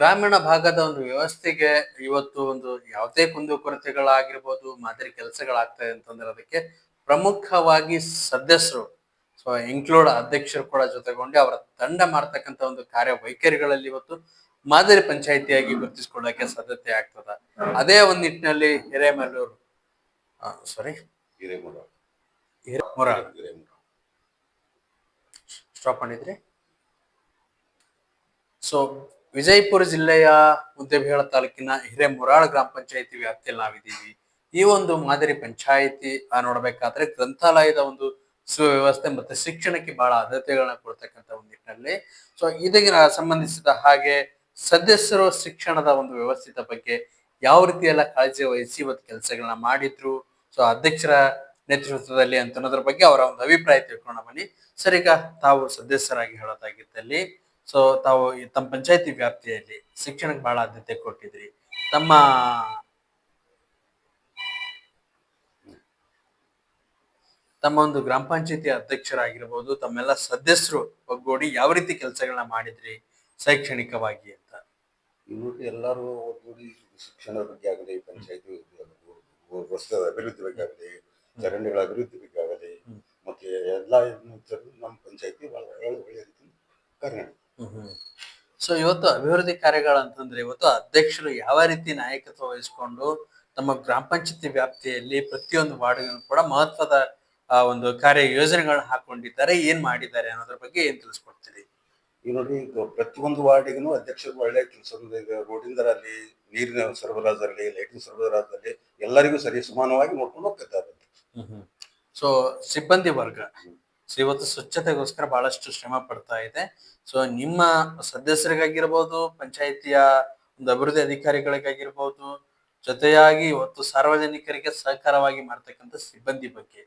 ಗ್ರಾಮೀಣ ಭಾಗದ ಒಂದು ವ್ಯವಸ್ಥೆಗೆ ಇವತ್ತು ಒಂದು ಯಾವುದೇ ಕುಂದುಕೊರತೆಗಳಾಗಿರ್ಬೋದು, ಮಾದರಿ ಕೆಲಸಗಳಾಗ್ತದೆ ಅಂತಂದ್ರೆ ಅದಕ್ಕೆ ಪ್ರಮುಖವಾಗಿ ಸದಸ್ಯರು ಇನ್ಕ್ಲೂಡ್ ಅಧ್ಯಕ್ಷರು ಕೂಡ ಜೊತೆಗೊಂಡು ಅವರ ತಂಡ ಮಾಡ್ತಕ್ಕಂಥ ಒಂದು ಕಾರ್ಯ ವೈಖರಿಗಳಲ್ಲಿ ಇವತ್ತು ಮಾದರಿ ಪಂಚಾಯಿತಿಯಾಗಿ ಗುರುತಿಸಿಕೊಳ್ಳಕ್ಕೆ ಸಾಧ್ಯತೆ ಆಗ್ತದ. ಅದೇ ಒಂದು ನಿಟ್ಟಿನಲ್ಲಿ ಹಿರೇಮಲ್ಲೂರು ಸಾರಿ ಸ್ಟಾಪ್ ಮಾಡಿದ್ರಿ. ಸೊ ವಿಜಯಪುರ ಜಿಲ್ಲೆಯ ಮುದ್ದೇಬಿಹಾಳ ತಾಲೂಕಿನ ಹಿರೇಮುರಾಳ ಗ್ರಾಮ ಪಂಚಾಯಿತಿ ವ್ಯಾಪ್ತಿಯಲ್ಲಿ ನಾವಿದ್ದೀವಿ. ಈ ಒಂದು ಮಾದರಿ ಪಂಚಾಯಿತಿ ನೋಡ್ಬೇಕಾದ್ರೆ ಗ್ರಂಥಾಲಯದ ಒಂದು ಸುವ್ಯವಸ್ಥೆ ಮತ್ತೆ ಶಿಕ್ಷಣಕ್ಕೆ ಬಹಳ ಆದ್ಯತೆಗಳನ್ನ ಕೊಡ್ತಕ್ಕಂಥ ಒಂದು ನಿಟ್ಟಿನಲ್ಲಿ ಸೊ ಇದಕ್ಕೆ ಸಂಬಂಧಿಸಿದ ಹಾಗೆ ಸದಸ್ಯರು ಶಿಕ್ಷಣದ ಒಂದು ವ್ಯವಸ್ಥಿತ ಬಗ್ಗೆ ಯಾವ ರೀತಿ ಎಲ್ಲ ಕಾಳಜಿ ವಹಿಸಿ ಇವತ್ತು ಕೆಲಸಗಳನ್ನ ಮಾಡಿದ್ರು, ಸೊ ಅಧ್ಯಕ್ಷರ ನೇತೃತ್ವದಲ್ಲಿ ಅಂತ ಅನ್ನೋದ್ರ ಬಗ್ಗೆ ಅವರ ಒಂದು ಅಭಿಪ್ರಾಯ ತಿಳ್ಕೊಂಡ ಬನ್ನಿ. ಸರ್, ಈಗ ತಾವು ಸದಸ್ಯರಾಗಿ ಹೇಳೋದಾಗಿದ್ದಲ್ಲಿ ಸೊ ತಾವು ತಮ್ಮ ಪಂಚಾಯತಿ ವ್ಯಾಪ್ತಿಯಲ್ಲಿ ಶಿಕ್ಷಣಕ್ಕೆ ಬಹಳ ಆದ್ಯತೆ ಕೊಟ್ಟಿದ್ರಿ. ತಮ್ಮ ಒಂದು ಗ್ರಾಮ ಪಂಚಾಯತಿ ಅಧ್ಯಕ್ಷರಾಗಿರ್ಬೋದು, ತಮ್ಮೆಲ್ಲ ಸದಸ್ಯರು ಒಗ್ಗೂಡಿ ಯಾವ ರೀತಿ ಕೆಲಸಗಳನ್ನ ಮಾಡಿದ್ರಿ ಶೈಕ್ಷಣಿಕವಾಗಿ ಅಂತ? ಎಲ್ಲರೂ ಒಗ್ಗೂಡಿ ಶಿಕ್ಷಣದ ಬಗ್ಗೆ ಆಗಲಿ, ಪಂಚಾಯತಿ ವಸ್ತುಗಳ ಅಭಿವೃದ್ಧಿ ಬಗ್ಗೆ ಆಗಲಿ, ಚರಂಡಿಗಳ ಅಭಿವೃದ್ಧಿ ಬಗ್ಗೆ ಆಗಲಿ, ಮತ್ತೆ ಎಲ್ಲ ನಮ್ಮ ಪಂಚಾಯತಿ ಒಳ್ಳೆಯ ರೀತಿ ಕಾರ್ಯ. ಸೊ ಇವತ್ತು ಅಭಿವೃದ್ಧಿ ಕಾರ್ಯಗಳಂತಂದ್ರೆ ಇವತ್ತು ಅಧ್ಯಕ್ಷರು ಯಾವ ರೀತಿ ನಾಯಕತ್ವ ವಹಿಸಿಕೊಂಡು ತಮ್ಮ ಗ್ರಾಮ ಪಂಚಾಯತಿ ವ್ಯಾಪ್ತಿಯಲ್ಲಿ ಪ್ರತಿಯೊಂದು ವಾರ್ಡ್ಗೂ ಕೂಡ ಮಹತ್ವದ ಒಂದು ಕಾರ್ಯ ಯೋಜನೆಗಳನ್ನ ಹಾಕೊಂಡಿದ್ದಾರೆ, ಏನ್ ಮಾಡಿದ್ದಾರೆ ಅನ್ನೋದ್ರ ಬಗ್ಗೆ ಏನ್ ತಿಳಿಸ್ಕೊಡ್ತೀರಿ? ಈಗ ನೋಡ್ರಿ, ಪ್ರತಿಯೊಂದು ವಾರ್ಡಿಗೂ ಅಧ್ಯಕ್ಷರು ಒಳ್ಳೆ ಕೆಲಸ, ರೋಡಿಂದರಲ್ಲಿ ನೀರಿನ ಸರಬರಾಜಲ್ಲಿ, ಲೈಟಿಂಗ್ ಸರಬರಾಜಲ್ಲಿ ಎಲ್ಲರಿಗೂ ಸರಿ ಸಮಾನವಾಗಿ ನೋಡ್ಕೊಂಡು ಹೋಗ್ತಿದ್ದಾರೆ. ಸೊ ಸಿಬ್ಬಂದಿ ವರ್ಗ ಇವತ್ತು ಸ್ವಚ್ಛತೆಗೋಸ್ಕರ ಬಹಳಷ್ಟು ಶ್ರಮ ಪಡ್ತಾ ಇದೆ. ಸೊ ನಿಮ್ಮ ಸದಸ್ಯರಿಗಾಗಿರ್ಬೋದು, ಪಂಚಾಯಿತಿಯ ಒಂದು ಅಭಿವೃದ್ಧಿ ಅಧಿಕಾರಿಗಳಿಗಾಗಿರ್ಬೋದು, ಜೊತೆಯಾಗಿ ಇವತ್ತು ಸಾರ್ವಜನಿಕರಿಗೆ ಸಹಕಾರವಾಗಿ ಮಾಡ್ತಕ್ಕಂಥ ಸಿಬ್ಬಂದಿ ಬಗ್ಗೆ,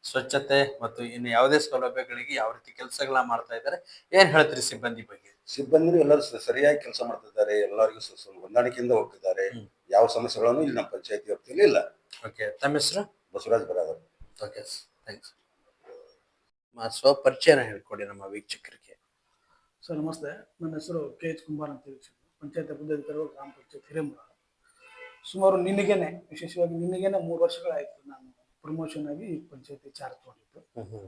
ಸ್ವಚ್ಛತೆ ಮತ್ತು ಇನ್ನು ಯಾವುದೇ ಸೌಲಭ್ಯಗಳಿಗೆ ಯಾವ ರೀತಿ ಕೆಲಸಗಳನ್ನ ಮಾಡ್ತಾ ಇದ್ದಾರೆ, ಏನ್ ಹೇಳ್ತೀರಿ ಸಿಬ್ಬಂದಿ ಬಗ್ಗೆ? ಸಿಬ್ಬಂದಿ ಎಲ್ಲರೂ ಸರಿಯಾಗಿ ಕೆಲಸ ಮಾಡ್ತಿದ್ದಾರೆ, ಎಲ್ಲರಿಗೂ ಹೊಂದಾಣಿಕೆಯಿಂದ ಹೋಗ್ತಿದ್ದಾರೆ. ಯಾವ ಸಮಸ್ಯೆಗಳನ್ನು ಇಲ್ಲಿ ನಮ್ಮ ಪಂಚಾಯತಿ ವ್ಯಾಪ್ತಿಯಲ್ಲಿ ಇಲ್ಲ. ಓಕೆ, ತಮ್ಮ ಹೆಸರು? ಬಸವರಾಜ್ ಬರಾದರ್. Okay, thanks. ಸ್ವಪರಿಚಯನ ಹೇಳ್ಕೊಡಿ ನಮ್ಮ ವೀಕ್ಷಕರಿಗೆ. ಸರ್ ನಮಸ್ತೆ, ನನ್ನ ಹೆಸರು KH ಕುಂಬಾರ್ ಅಂತ ಹೇಳಿ, ಪಂಚಾಯತ್ ಅಭಿವೃದ್ಧಿ ಅಧಿಕಾರಿಗಳು, ಗ್ರಾಮ ಪಂಚಾಯತ್ ಹಿರೇಮುರಾಳ. ಸುಮಾರು ವಿಶೇಷವಾಗಿ ನಿನ್ನೆಗೇನೆ 3 ವರ್ಷಗಳಾಯ್ತು ನಾನು ಪ್ರಮೋಷನ್ ಆಗಿ ಈ ಪಂಚಾಯತಿ ಚಾರ್ಜ್ ತಗೊಂಡಿದ್ದು.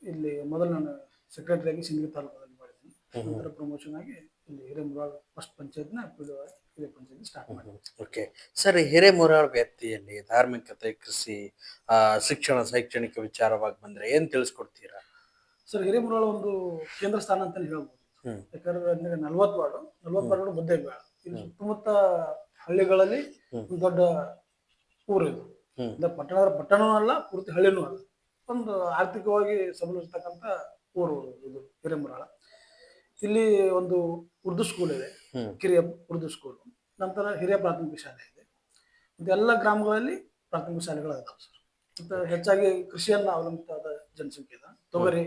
ಇಲ್ಲಿ ಮೊದಲು ನಾನು ಸೆಕ್ರೆಟರಿ ಆಗಿ ಸಿಂದಗಿ ತಾಲೂಕಲ್ಲಿ ಮಾಡಿದ್ದೀನಿ. ನಂತರ ಪ್ರಮೋಷನ್ ಆಗಿ ಇಲ್ಲಿ ಹಿರೇಮುರಾಳ ಫಸ್ಟ್ ಪಂಚಾಯತ್ನ ಹಿರೇ ಪಂಚಾಯತ್ ಸ್ಟಾರ್ಟ್ ಮಾಡಿದ್ದೀನಿ. ಓಕೆ ಸರ್, ಹಿರೇಮುರಾಳ ವ್ಯಾಪ್ತಿಯಲ್ಲಿ ಧಾರ್ಮಿಕತೆ, ಕೃಷಿ, ಶಿಕ್ಷಣ, ಶೈಕ್ಷಣಿಕ ವಿಚಾರವಾಗಿ ಬಂದ್ರೆ ಏನ್ ತಿಳಿಸ್ಕೊಡ್ತೀರಾ? ಸರ್, ಹಿರೇಮುರಾಳ ಒಂದು ಕೇಂದ್ರ ಸ್ಥಾನ ಅಂತಾನೆ ಹೇಳ್ಬೋದು. ಯಾಕಂದ್ರೆ 40 ವಾರ್ಡು ಮುದ್ದೇಬಿಹಾಳ, ಇಲ್ಲಿ ಸುತ್ತಮುತ್ತ ಹಳ್ಳಿಗಳಲ್ಲಿ ಒಂದು ದೊಡ್ಡ ಊರು ಇದು. ಪಟ್ಟಣನೂ ಅಲ್ಲ, ಪೂರ್ತಿ ಹಳ್ಳಿನೂ ಅಲ್ಲ, ಒಂದು ಆರ್ಥಿಕವಾಗಿ ಸಬಲಿರ್ತಕ್ಕಂಥ ಊರು ಇದು ಹಿರೇಮುರಾಳ. ಇಲ್ಲಿ ಒಂದು ಉರ್ದು ಸ್ಕೂಲ್ ಇದೆ, ಕಿರಿಯ ಉರ್ದು ಸ್ಕೂಲ್. ನಂತರ ಹಿರಿಯ ಪ್ರಾಥಮಿಕ ಶಾಲೆ ಇದೆ. ಇದೆಲ್ಲ ಗ್ರಾಮಗಳಲ್ಲಿ ಪ್ರಾಥಮಿಕ ಶಾಲೆಗಳಾಗ್ತಾವೆ ಸರ್. ಮತ್ತು ಹೆಚ್ಚಾಗಿ ಕೃಷಿಯನ್ನ ಅವಲಂಬಿತವಾದ ಜನಸಂಖ್ಯೆ ಇದೆ. ತೊಗರಿ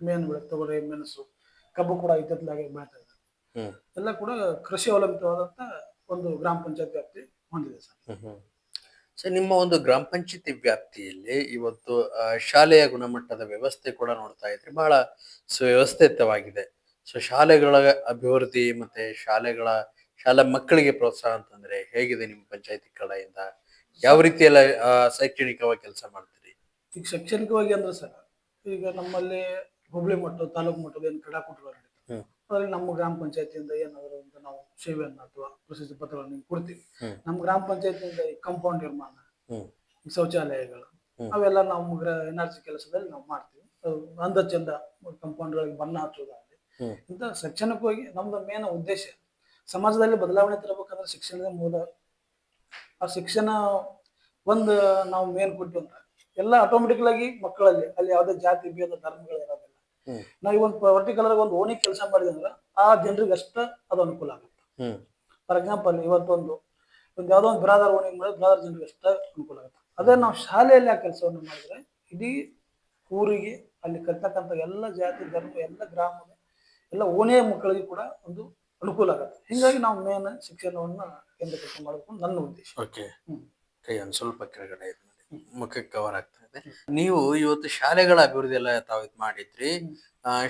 ಮೇನ್ ಬೆಳೆ, ತೊಗರಿ, ಮೆಣಸು, ಕಬ್ಬು ಕೂಡ ಇತ್ತಿತ್ತಲಾಗಿ ಬೆಳೀತಾ ಇದೆ. ಎಲ್ಲ ಕೂಡ ಕೃಷಿ ಅವಲಂಬಿತವಾದಂತ ಒಂದು ಗ್ರಾಮ ಪಂಚಾಯತ್ ವ್ಯಾಪ್ತಿ ಹೊಂದಿದೆ ಸರ್. ಸೊ ನಿಮ್ಮ ಒಂದು ಗ್ರಾಮ ಪಂಚಾಯತಿ ವ್ಯಾಪ್ತಿಯಲ್ಲಿ ಇವತ್ತು ಶಾಲೆಯ ಗುಣಮಟ್ಟದ ವ್ಯವಸ್ಥೆ ಕೂಡ ನೋಡ್ತಾ ಇದ್ರೆ ಬಹಳ ಸುವ್ಯವಸ್ಥಿತವಾಗಿದೆ. ಸೊ ಶಾಲೆಗಳ ಅಭಿವೃದ್ಧಿ ಮತ್ತೆ ಶಾಲಾ ಮಕ್ಕಳಿಗೆ ಪ್ರೋತ್ಸಾಹ ಅಂತಂದ್ರೆ ಹೇಗಿದೆ ನಿಮ್ಮ ಪಂಚಾಯತಿ ಕಡೆಯಿಂದ? ಯಾವ ರೀತಿ ಎಲ್ಲ ಶೈಕ್ಷಣಿಕವಾಗಿ ಕೆಲಸ ಮಾಡ್ತೀರಿ? ಈಗ ಶೈಕ್ಷಣಿಕವಾಗಿ ಅಂದ್ರೆ ಸರ್, ಈಗ ನಮ್ಮಲ್ಲಿ ಹುಬ್ಳಿ ಮಟ್ಟ, ತಾಲೂಕು ಮಟ್ಟದ ಏನು ಕ್ರೀಡಾಕೂಟಗಳು ನಡೀತವೆ, ಅದ್ರಲ್ಲಿ ನಮ್ಮ ಗ್ರಾಮ ಪಂಚಾಯತಿಯಿಂದ ಏನಾದ್ರು ಅಂತ ನಾವು ಸೇವೆಯನ್ನ ಅಥವಾ ಪ್ರಶಸ್ತಿ ಪತ್ರಗಳನ್ನು ಕೊಡ್ತೀವಿ. ನಮ್ಮ ಗ್ರಾಮ ಪಂಚಾಯತಿಯಿಂದ ಈ ಕಾಂಪೌಂಡ್ ನಿರ್ಮಾಣ, ಶೌಚಾಲಯಗಳು, ಅವೆಲ್ಲ ನಾವು NRC ಕೆಲಸದಲ್ಲಿ ನಾವು ಮಾಡ್ತೀವಿ. ಅಂದ ಚಂದ ಕಾಂಪೌಂಡ್ಗಳಿಗೆ ಬಣ್ಣ ಹಚ್ಚೋದಾಗಲಿ, ಇಂಥ ಶೈಕ್ಷಣಿಕವಾಗಿ ನಮ್ದು ಮೇನ್ ಉದ್ದೇಶ ಸಮಾಜದಲ್ಲಿ ಬದಲಾವಣೆ ತರಬೇಕಂದ್ರೆ ಶಿಕ್ಷಣದ ಮೂಲ. ಆ ಶಿಕ್ಷಣ ಒಂದು ನಾವು ಮೇನ್ ಕೊಟ್ಟು ಅಂತ ಎಲ್ಲ ಆಟೋಮೆಟಿಕಲ್ ಆಗಿ ಮಕ್ಕಳಲ್ಲಿ ಅಲ್ಲಿ ಯಾವುದೇ ಜಾತಿ ಭೇದ ಧರ್ಮಗಳು ಇರೋದಿಲ್ಲ. ನಾವು ಒಂದು ಪರ್ಟಿಕ್ಯುಲರ್ ಒಂದು ಓಣಿಗೆ ಕೆಲಸ ಮಾಡಿದ್ರೆ ಅಂದ್ರೆ ಆ ಜನರಿಗೆ ಅಷ್ಟ ಅದು ಅನುಕೂಲ ಆಗುತ್ತೆ. ಫಾರ್ ಎಕ್ಸಾಂಪಲ್ ಇವತ್ತೊಂದು ಯಾವುದೋ ಒಂದು ಬ್ರಾದರ್ ಓಣಿಗೆ ಮಾಡಿದ್ರೆ ಬ್ರಾದರ್ ಜನರಿಗೆ ಅಷ್ಟ ಅನುಕೂಲ ಆಗುತ್ತೆ. ಅದೇ ನಾವು ಶಾಲೆಯಲ್ಲಿ ಆ ಕೆಲಸವನ್ನು ಮಾಡಿದ್ರೆ ಇಡೀ ಊರಿಗೆ ಅಲ್ಲಿ ಕರ್ತಕ್ಕಂಥ ಎಲ್ಲ ಜಾತಿ ಧರ್ಮ ಎಲ್ಲ ಗ್ರಾಮದ ಎಲ್ಲ ಓಣಿಯ ಮಕ್ಕಳಿಗೆ ಕೂಡ ಒಂದು ಅನುಕೂಲ ಆಗುತ್ತೆ. ಹಿಂಗಾಗಿ ನಾವು ಮೇನ್ ಶಿಕ್ಷಣವನ್ನ ಕೇಂದ್ರೀಕೃತ ಮಾಡಬೇಕು ನನ್ನ ಉದ್ದೇಶ. ಓಕೆ, ಕೈ ಸ್ವಲ್ಪ ಕೆಳಗಡೆ ಮುಖಕ್ಕೆ ಕವರ್ ಆಗ್ತಾ ಇದೆ. ನೀವು ಇವತ್ತು ಶಾಲೆಗಳ ಅಭಿವೃದ್ಧಿ ಎಲ್ಲ ತಾವು ಇದ್ ಮಾಡಿದ್ರಿ.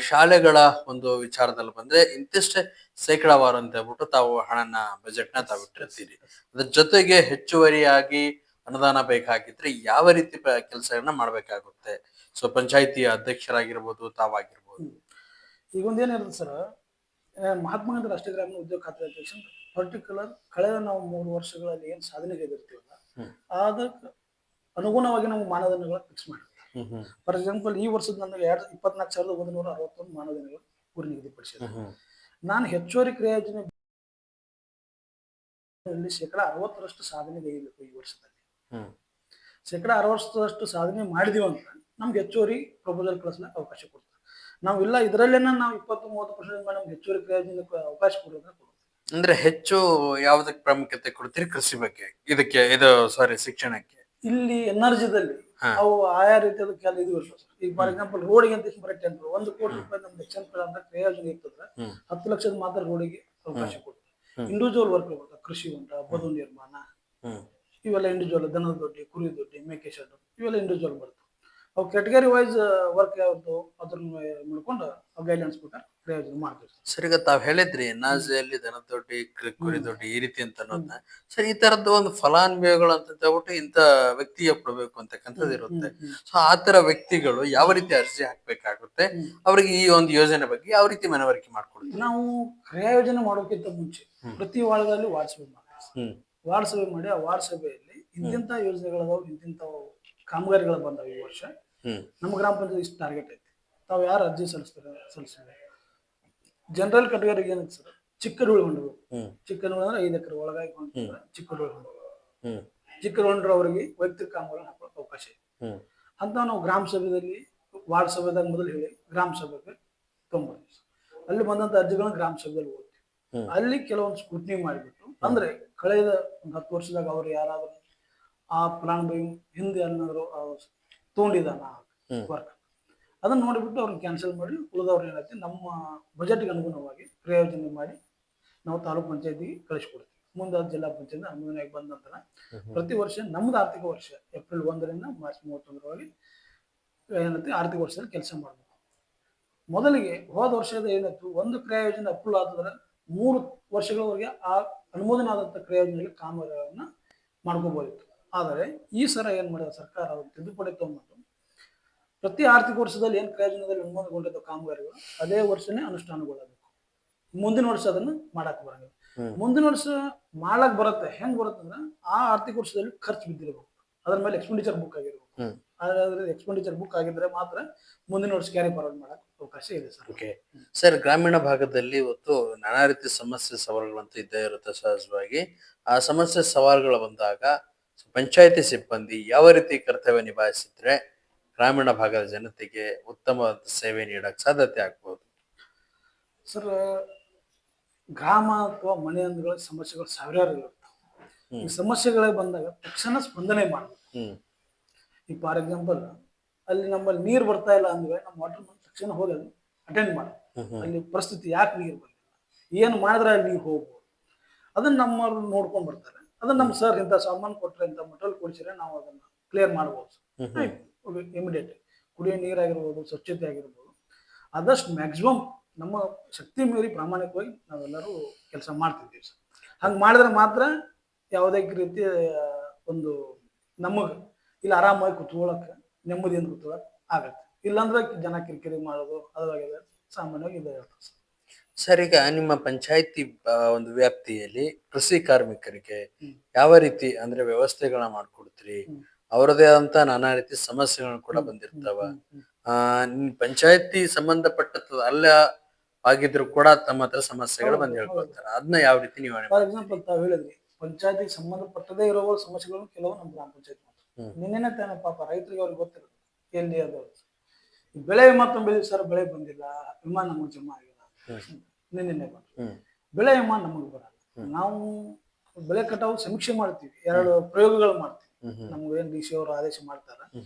ಶಾಲೆಗಳ ಒಂದು ವಿಚಾರದಲ್ಲಿ ಬಂದ್ರೆ ಇಂತಿಷ್ಟೇ ಶೇಕಡಾವಾರು ಅಂತ ಹೇಳ್ಬಿಟ್ಟು ತಾವು ಹಣನ ಬಜೆಟ್ ನ ತಾವು ಇಟ್ಟಿರ್ತೀರಿ. ಅದ್ರ ಜೊತೆಗೆ ಹೆಚ್ಚುವರಿಯಾಗಿ ಅನುದಾನ ಬೇಕಾಗಿದ್ರೆ ಯಾವ ರೀತಿ ಕೆಲಸಗಳನ್ನ ಮಾಡ್ಬೇಕಾಗುತ್ತೆ? ಸೊ ಪಂಚಾಯತಿಯ ಅಧ್ಯಕ್ಷರಾಗಿರ್ಬೋದು, ತಾವಾಗಿರ್ಬೋದು. ಈಗ ಒಂದೇನಿರುತ್ತೆ ಸರ್, ಮಹಾತ್ಮ ಗಾಂಧಿ ರಾಷ್ಟ್ರೀಯ ಗ್ರಾಮೀಣ ಉದ್ಯೋಗ ಖಾತ್ರಿ ಅಧ್ಯಕ್ಷ ಪರ್ಟಿಕ್ಯುಲರ್ ಕಳೆದ ನಾವು 3 ವರ್ಷಗಳಲ್ಲಿ ಏನ್ ಸಾಧನೆಗೈದಿರ್ತೀವಲ್ಲ ಅದಕ್ಕೆ ಅನುಗುಣವಾಗಿ ನಾವು ಮಾನದಂಡಗಳ ಫಿಕ್ಸ್ ಮಾಡಿರ್ತೀವಿ. ಫಾರ್ ಎಕ್ಸಾಂಪಲ್ ಈ ವರ್ಷದ ನನಗೆ 24,161 ಮಾನದಂಡಗಳು ಗುರಿ ನಿಗದಿಪಡಿಸಿದೆ. ನಾನು ಹೆಚ್ಚುವರಿ ಕ್ರಿಯಾ ಯೋಜನೆ 60% ಸಾಧನೆಗೈಬೇಕು. ಈ ವರ್ಷದಲ್ಲಿ 60% ಸಾಧನೆ ಮಾಡಿದೀವಿ ಅಂತ ನಮ್ಗೆ ಹೆಚ್ಚುವರಿ ಪ್ರಪೋಸಲ್ ಕಳಿಸ್ಲಿಕ್ಕೆ ಅವಕಾಶ ಕೊಡ್ತಾರೆ. ನಾವು ಇಲ್ಲ ಇದರಲ್ಲೇನ ನಾವು 20-30% ನಮ್ಗೆ ಹೆಚ್ಚುವರಿ ಕ್ರಿಯಾ ಯೋಜನೆಗೆ ಅವಕಾಶ ಕೊಡೋದನ್ನ ಕೊಡ್ತೀವಿ. ಅಂದ್ರೆ ಹೆಚ್ಚು ಯಾವ್ದಕ್ಕೆ ಪ್ರಾಮುಖ್ಯತೆ ಕೊಡ್ತೀರಿ? ಕೃಷಿ ಬಗ್ಗೆ, ಇದಕ್ಕೆ ಇದು ಸಾರಿ ಶಿಕ್ಷಣಕ್ಕೆ? ಇಲ್ಲಿ ಎನರ್ಜಿದಲ್ಲಿ ಅವು ಆಯಾ ರೀತಿಯಾದ ಕೆಲ ಇದು ಇರ್ತದೆ ಸರ್. ಈಗ ಫಾರ್ ಎಕ್ಸಾಂಪಲ್ ರೋಡಿಗೆ ಅಂತ ಬರೀ ಟೆಂಡರ್ 1 ಕೋಟಿ ರೂಪಾಯಿ ನಮ್ದು ಎಕ್ಸ್ಚೇಂಜ್ ಅಂತ ಕ್ರಿಯಾ ಯೋಜನೆ ಇರ್ತದ್ರೆ 10 ಲಕ್ಷದ ಮಾತ್ರ ರೋಡಿಗೆ ಅವಕಾಶ ಕೊಡ್ತಾರೆ. ಇಂಡಿವಿಜುವಲ್ ವರ್ಕ್ ಬರ್ತದೆ, ಕೃಷಿ ಹೊಂಡ, ಬದು ನಿರ್ಮಾಣ, ಇವೆಲ್ಲ ಇಂಡಿವಿಜುವಲ್, ದನದ ದೊಡ್ಡಿ, ಕುರಿ ದೊಡ್ಡಿ, ಮೇಕೆ ಶೆಡ್, ಇವೆಲ್ಲ ಇಂಡಿವಿಜುವಲ್ ಬರ್ತವೆ. ಅವು ಕ್ಯಾಟಗರಿ ವೈಸ್ ವರ್ಕ್ ಯಾವ್ದು ಅದನ್ನ ಮಾಡ್ಕೊಂಡು ಗೈಡ್ಲೈನ್ಸ್ ಪ್ರಕಾರ ಪ್ರಯೋಜನ ಮಾಡ್ತೀವಿ. ಸರ್ ಈಗ ತಾವ್ ಹೇಳಿದ್ರಿ ಎನ್ಆರ್ಜಿಯಲ್ಲಿ ದನ ದೊಡ್ಡಿ, ಕುರಿ ದೊಡ್ಡಿ ಈ ರೀತಿ ಅಂತ ಅನ್ನೋದನ್ನ. ಸರ್ ಈ ತರದ್ದು ಒಂದು ಫಲಾನುಭವಿಗಳು ಅಂತ ಹೇಳ್ಬಿಟ್ಟು ಇಂತ ವ್ಯಕ್ತಿಯ ಕೊಡ್ಬೇಕು ಅಂತಕ್ಕಂಥದ್ದು ಇರುತ್ತೆ. ಸೊ ಆ ತರ ವ್ಯಕ್ತಿಗಳು ಯಾವ ರೀತಿ ಅರ್ಜಿ ಹಾಕ್ಬೇಕಾಗುತ್ತೆ? ಅವ್ರಿಗೆ ಈ ಒಂದು ಯೋಜನೆ ಬಗ್ಗೆ ಯಾವ ರೀತಿ ಮನವರಿಕೆ ಮಾಡ್ಕೊಡ್ತೀವಿ? ನಾವು ಕ್ರಿಯಾ ಯೋಜನೆ ಮಾಡೋಕ್ಕಿಂತ ಮುಂಚೆ ಪ್ರತಿ ವಾರ್ಡ್ಗಳಲ್ಲಿ ವಾರ್ಡ್ ಸಭೆ ಮಾಡ್ತೀವಿ. ವಾರ್ಡ್ ಸಭೆ ಮಾಡಿ ಆ ವಾರ್ಡ್ ಸಭೆಯಲ್ಲಿ ಇಂತಿಂತ ಯೋಜನೆಗಳದಾವ್, ಇಂತಿಂತ ಕಾಮಗಾರಿಗಳು ಬಂದಾವ. ಈ ವರ್ಷ ನಮ್ಮ ಗ್ರಾಮ ಪಂಚಾಯತ್ ಇಷ್ಟು ಟಾರ್ಗೆಟ್ ಐತಿ, ತಾವು ಯಾರು ಅರ್ಜಿ ಸಲ್ಲಿಸ್ತಾರೆ. ಜನರಲ್ ಕ್ಯಾಟಗರಿಗೆ ಏನಂತ ಸರ್, ಚಿಕ್ಕರುಳಿ ಹೊಂಡಗಳು, ಚಿಕ್ಕರುಳಿ ಅಂದ್ರೆ 5 ಎಕರೆ ಒಳಗಾಗಿ ಚಿಕ್ಕರುಳಿ ಹೊಂಡಗಳು, ಚಿಕ್ಕರುಳಿ ಅವರಿಗೆ ವೈಯಕ್ತಿಕ ಕಾಮಗಾರಿ ಹಾಕೋಕೆ ಅವಕಾಶ ಇದೆ ಅಂತ ನಾವು ಗ್ರಾಮ ಸಭೆಯಲ್ಲಿ ವಾರ್ಡ್ ಸಭೆದಾಗ ಮೊದಲು ಹೇಳಿ ಗ್ರಾಮ ಸಭೆಗೆ ತೊಗೊಂಡ್ಬರ್ತೀವಿ. ಅಲ್ಲಿ ಬಂದಂತ ಅರ್ಜಿಗಳನ್ನ ಗ್ರಾಮ ಸಭೆಯಲ್ಲಿ ಓದ್ತೀವಿ. ಅಲ್ಲಿ ಕೆಲವೊಂದು ಸ್ಕ್ರೂಟಿನಿ ಮಾಡಿಬಿಟ್ಟು, ಅಂದ್ರೆ ಕಳೆದ 10 ವರ್ಷದಾಗ ಅವ್ರು ಯಾರಾದ್ರೂ ಆ ಫಲಾನುಭವಿ ಹಿಂದೆ ಏನಾದ್ರು ತಗೊಂಡಿದ್ದಾನ ವರ್ಕ್, ಅದನ್ನ ನೋಡಿಬಿಟ್ಟು ಅವ್ರನ್ನ ಕ್ಯಾನ್ಸಲ್ ಮಾಡಿ ಉಳಿದವ್ರು ಏನೈತಿ ನಮ್ಮ ಬಜೆಟ್ಗೆ ಅನುಗುಣವಾಗಿ ಪ್ರಯೋಜನ ಮಾಡಿ ನಾವು ತಾಲೂಕ್ ಪಂಚಾಯತಿಗೆ ಕಳಿಸ್ಕೊಡ್ತೀವಿ. ಮುಂದೆ ಜಿಲ್ಲಾ ಪಂಚಾಯತ್ ಅನುಗುಣವಾಗಿ ಬಂದ ನಂತರ ಪ್ರತಿ ವರ್ಷ ನಮ್ದು ಆರ್ಥಿಕ ವರ್ಷ ಏಪ್ರಿಲ್ 1ರಿಂದ ಮಾರ್ಚ್ 31ರವರೆಗೆ ಏನೈತಿ ಆರ್ಥಿಕ ವರ್ಷದಲ್ಲಿ ಕೆಲಸ ಮಾಡಬೇಕು. ಮೊದಲಿಗೆ ಹೋದ ವರ್ಷದ ಏನಾಯ್ತು, ಒಂದು ಕ್ರಿಯಾ ಯೋಜನೆ ಅಪ್ರೂವ್ ಆದ್ರೆ 3 ವರ್ಷಗಳವರೆಗೆ ಆ ಅನುಮೋದನೆ ಆದಂತ ಕ್ರಿಯಾ ಯೋಜನೆಗೆ ಕಾಮಗಾರಿಗಳನ್ನ ಮಾಡ್ಕೋಬಹುದಿತ್ತು. ಆದರೆ ಈ ಸಲ ಏನ್ ಮಾಡಿದ ಸರ್ಕಾರ ಅದನ್ನು ತಿದ್ದುಪಡಿ ತಗೊಂಡು ಪ್ರತಿ ಆರ್ಥಿಕ ವರ್ಷದಲ್ಲಿ ಏನ್ ಕ್ರಿಯಾ ಯೋಜನೆಯಲ್ಲಿ ಅನುಮೋದನೆಗೊಂಡಿದ್ದ ಕಾಮಗಾರಿಗಳು ಅದೇ ವರ್ಷನೇ ಅನುಷ್ಠಾನಗೊಳ್ಳಬೇಕು. ಮುಂದಿನ ವರ್ಷ ಅದನ್ನ ಮಾಡಕ್ ಬರಂಗಿಲ್ಲ. ಮುಂದಿನ ವರ್ಷ ಮಾಡಕ್ ಬರುತ್ತೆ. ಹೆಂಗ್ ಬರುತ್ತೆ ಅಂದ್ರೆ ಆ ಆರ್ಥಿಕ ವರ್ಷದಲ್ಲಿ ಖರ್ಚು ಬಿದ್ದಿರಬೇಕು, ಅದ್ರ ಮೇಲೆ ಎಕ್ಸ್ಪೆಂಡಿಚರ್ ಬುಕ್ ಆಗಿರ್ಬೇಕು. ಹಾಗಾದ್ರೆ ಎಕ್ಸ್ಪೆಂಡಿಚರ್ ಬುಕ್ ಆಗಿದ್ರೆ ಮಾತ್ರ ಮುಂದಿನ ವರ್ಷ ಕ್ಯಾರಿ ಫಾರ್ವರ್ಡ್ ಮಾಡಕ್ ಅವಕಾಶ ಇದೆ ಸರ್. ಓಕೆ ಸರ್, ಗ್ರಾಮೀಣ ಭಾಗದಲ್ಲಿ ಇವತ್ತು ನಾನಾ ರೀತಿ ಸಮಸ್ಯೆ ಸವಾಲುಗಳಂತೂ ಇದ್ದೇ ಇರುತ್ತೆ ಸಹಜವಾಗಿ. ಆ ಸಮಸ್ಯೆ ಸವಾಲುಗಳು ಬಂದಾಗ ಪಂಚಾಯತಿ ಸಿಬ್ಬಂದಿ ಯಾವ ರೀತಿ ಕರ್ತವ್ಯ ನಿಭಾಯಿಸಿದ್ರೆ ಗ್ರಾಮೀಣ ಭಾಗದ ಜನತೆಗೆ ಉತ್ತಮವಾದ ಸೇವೆ ನೀಡಕ್ ಸಾಧ್ಯತೆ ಆಗ್ಬಹುದು? ಸರ್, ಗ್ರಾಮ ಅಥವಾ ಮನೆ ಅಂದಗಳ ಸಮಸ್ಯೆಗಳು ಸಾವಿರಾರು ಇರುತ್ತೆ. ಈ ಸಮಸ್ಯೆಗಳಿಗೆ ಬಂದಾಗ ತಕ್ಷಣ ಸ್ಪಂದನೆ ಮಾಡಬೇಕು. ಈ ಫಾರ್ ಎಕ್ಸಾಂಪಲ್ ಅಲ್ಲಿ ನಮ್ಮಲ್ಲಿ ನೀರು ಬರ್ತಾ ಇಲ್ಲ ಅಂದ್ರೆ ನಮ್ಮ ವಾಟರ್ ಮ್ಯಾನ್ ತಕ್ಷಣ ಹೋಗಿ ಅಟೆಂಡ್ ಮಾಡಿ ಅಲ್ಲಿ ಪರಿಸ್ಥಿತಿ ಯಾಕೆ ನೀರು ಬಂದಿಲ್ಲ, ಏನು ಮಾಡಿದ್ರೆ ಅಲ್ಲಿ ನೀರು ಹೋಗ್ಬೋದು, ಅದನ್ನ ನಮ್ಮವ್ರು ನೋಡ್ಕೊಂಡ್ ಬರ್ತಾರೆ. ಅದನ್ನ ನಮ್ಮ ಸರ್ ಇಂಥ ಸಾಮಾನು ಕೊಟ್ರೆ, ಇಂಥ ಮೆಟೀರಿಯಲ್ ಕೊಡಿಸಿದ್ರೆ ನಾವು ಅದನ್ನ ಕ್ಲಿಯರ್ ಮಾಡ್ಬೋದು. ಇಮಿಡಿಯೇಟ್ ಕುಡಿಯೋ ನೀರಾಗಿರ್ಬೋದು, ಸ್ವಚ್ಛತೆ ಆಗಿರ್ಬೋದು, ಆದಷ್ಟು ಮ್ಯಾಕ್ಸಿಮಮ್ ನಮ್ಮ ಶಕ್ತಿ ಮೀರಿ ಪ್ರಾಮಾಣಿಕವಾಗಿ ನಾವೆಲ್ಲರೂ ಕೆಲಸ ಮಾಡ್ತಿದ್ದೀವಿ ಸರ್. ಹಂಗೆ ಮಾಡಿದ್ರೆ ಮಾತ್ರ ಯಾವುದೇ ರೀತಿಯ ಒಂದು ನಮಗೆ ಇಲ್ಲಿ ಆರಾಮಾಗಿ ಕುತ್ಕೊಳ್ಳೋಕೆ, ನೆಮ್ಮದಿಯಿಂದ ಕುತ್ಕೊಳ್ಳೋಕೆ ಆಗತ್ತೆ. ಇಲ್ಲಾಂದ್ರೆ ಜನ ಕಿರಿಕಿರಿ ಮಾಡೋದು ಅದ್ರಾಗೆಲ್ಲ ಸಾಮಾನ್ಯವಾಗಿ ಇದೇ ಇರ್ತದೆ ಸರ್. ಸರ್, ಈಗ ನಿಮ್ಮ ಪಂಚಾಯತಿ ಒಂದು ವ್ಯಾಪ್ತಿಯಲ್ಲಿ ಕೃಷಿ ಕಾರ್ಮಿಕರಿಗೆ ಯಾವ ರೀತಿ ಅಂದ್ರೆ ವ್ಯವಸ್ಥೆಗಳನ್ನ ಮಾಡ್ಕೊಡ್ತೀರಿ? ಅವರದೇ ಆದಂತ ನಾನಾ ರೀತಿ ಸಮಸ್ಯೆಗಳು ಕೂಡ ಬಂದಿರ್ತಾವ. ಪಂಚಾಯತಿ ಸಂಬಂಧಪಟ್ಟ ಅಲ್ಲ ಆಗಿದ್ರು ಕೂಡ ತಮ್ಮ ಹತ್ರ ಸಮಸ್ಯೆಗಳು ಬಂದು ಹೇಳ್ಕೊಳ್ತಾರೆ. ಅದನ್ನ ಯಾವ ರೀತಿ ನೀವು? ಫಾರ್ ಎಕ್ಸಾಂಪಲ್ ತಾವು ಹೇಳಿದ್ರಿ ಪಂಚಾಯತಿಗೆ ಸಂಬಂಧಪಟ್ಟದೇ ಇರೋ ಸಮಸ್ಯೆಗಳು ಕೆಲವು ನಮ್ಮ ಗ್ರಾಮ ಪಂಚಾಯತ್ ನಿನ್ನೆ ತಾನೆ ಪಾಪ ರೈತರಿಗೆ ಅವ್ರಿಗೆ ಗೊತ್ತಿರುತ್ತೆ ಎಲ್ಲಿ ಅದು ಬೆಳೆ ವಿಮಾ ತುಂಬಿದ್ವಿ ಸರ್, ಬೆಳೆ ಬಂದಿಲ್ಲ, ವಿಮಾ ನಮಗೆ ಜಮಾ ಆಗಿಲ್ಲ, ನಿನ್ನೆ ಬಂದು ಬೆಳೆ ವಿಮಾ ನಮಗೆ ಬರಲ್ಲ. ನಾವು ಬೆಳೆ ಕಟಾವು ಸಮೀಕ್ಷೆ ಮಾಡ್ತೀವಿ, 2 ಪ್ರಯೋಗಗಳು ಮಾಡ್ತೀವಿ. ನಮ್ಗೆ ಏನ್ ಡಿ.ಸಿ ಅವರು ಆದೇಶ ಮಾಡ್ತಾರ,